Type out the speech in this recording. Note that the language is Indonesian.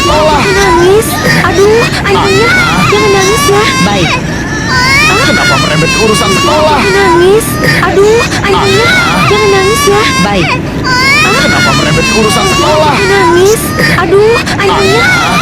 sekolah. Nangis. Aduh, ayahnya. Jangan nangis ya. Baik. Kenapa merembet ke urusan sekolah? Nangis. Aduh, ayahnya. Jangan nangis ya. Baik. Kenapa merembet ke urusan sekolah? Nangis. Aduh, ayahnya.